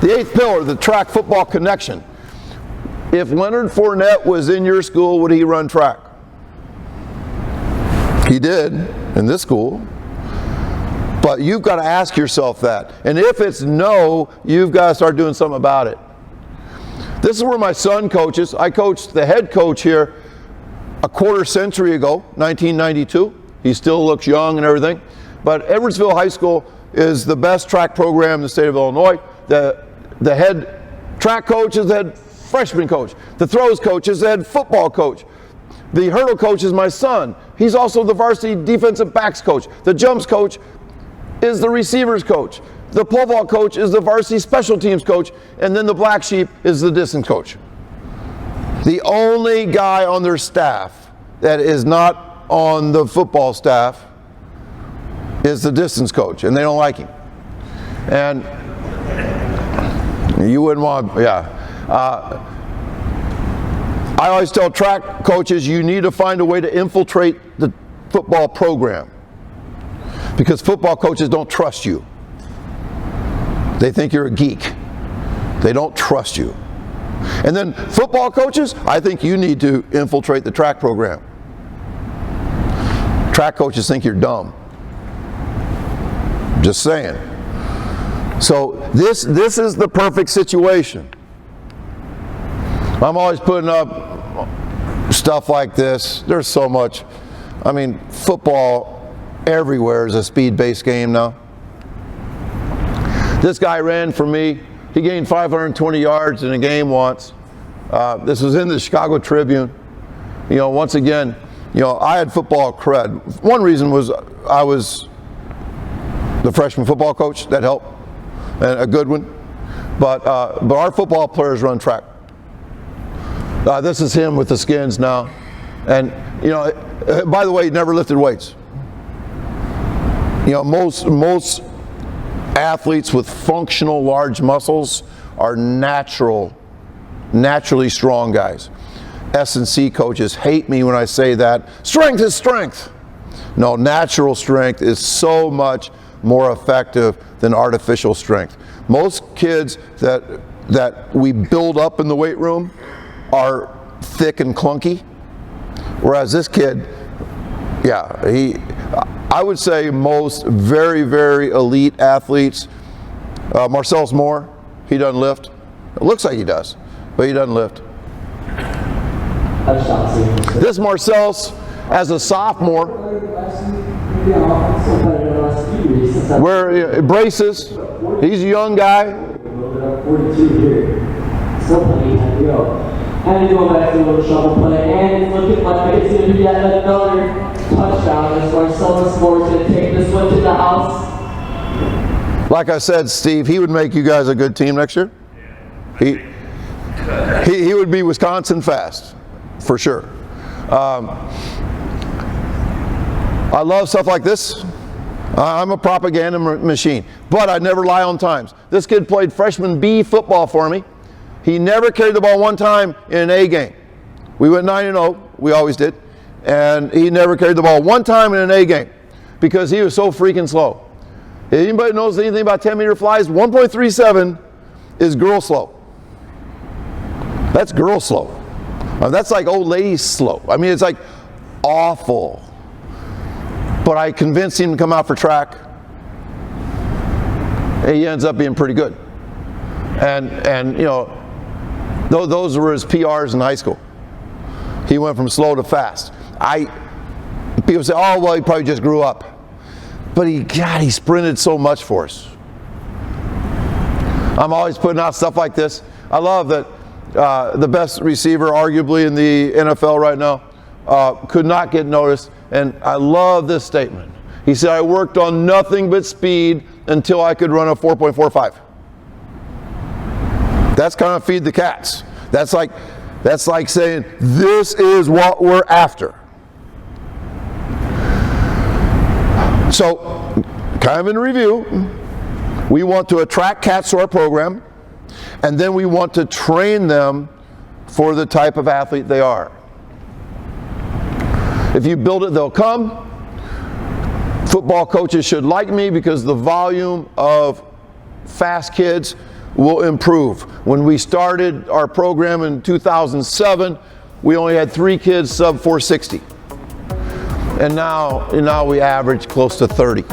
The eighth pillar, the track football connection. If Leonard Fournette was in your school, would he run track? He did in this school. But you've got to ask yourself that. And if it's no, you've got to start doing something about it. This is where my son coaches. I coached the head coach here a quarter century ago, 1992. He still looks young and everything. But Edwardsville High School is the best track program in the state of Illinois. The head track coach is the head freshman coach. The throws coach is the head football coach. The hurdle coach is my son. He's also the varsity defensive backs coach. The jumps coach is the receivers coach. The pole vault coach is the varsity special teams coach. And then the black sheep is the distance coach. The only guy on their staff that is not on the football staff is the distance coach, and they don't like him. And you wouldn't want, I always tell track coaches, you need to find a way to infiltrate the football program, because football coaches don't trust you. They think you're a geek. They don't trust you. And then football coaches, I think you need to infiltrate the track program. Track coaches think you're dumb. Just saying. So this is the perfect situation. I'm always putting up stuff like this. There's so much. I mean, football everywhere is a speed-based game now. This guy ran for me. He gained 520 yards in a game once. This was in the Chicago Tribune. You know, once again, you know, I had football cred. One reason was I was the freshman football coach. That helped, and a good one. But our football players run track. This is him with the skins now. And, you know, by the way, he never lifted weights. You know, most athletes with functional large muscles are naturally strong guys. S&C coaches hate me when I say that. Strength is strength. No, natural strength is so much more effective than artificial strength. Most kids that we build up in the weight room are thick and clunky, whereas this kid, I would say most very, very elite athletes, Marcellus Moore, he doesn't lift. It looks like he does, but he doesn't lift. This Marcellus, as a sophomore, wear braces. He's a young guy. And he's going back to a little shovel play, and it's looking like it's going to be another touchdown as Marcellus Moore is going to take this one to the house. Like I said, Steve, he would make you guys a good team next year. He would be Wisconsin fast, for sure. I love stuff like this. I'm a propaganda machine, but I never lie on times. This kid played freshman B football for me. He never carried the ball one time in an A game. We went 9-0, we always did, and he never carried the ball one time in an A game because he was so freaking slow. If anybody knows anything about 10-meter flies, 1.37 is girl slow. That's girl slow. That's like old lady slow. I mean, it's like awful. But I convinced him to come out for track. And he ends up being pretty good. And you know, those were his PRs in high school. He went from slow to fast. People say, oh, well, he probably just grew up. But he sprinted so much for us. I'm always putting out stuff like this. I love that the best receiver, arguably, in the NFL right now, could not get noticed. And I love this statement. He said, I worked on nothing but speed until I could run a 4.45. That's kind of feed the cats. That's like saying, this is what we're after. So, kind of in review, we want to attract cats to our program, and then we want to train them for the type of athlete they are. If you build it, they'll come. Football coaches should like me because the volume of fast kids will improve. When we started our program in 2007, we only had 3 kids sub 460. And now we average close to 30.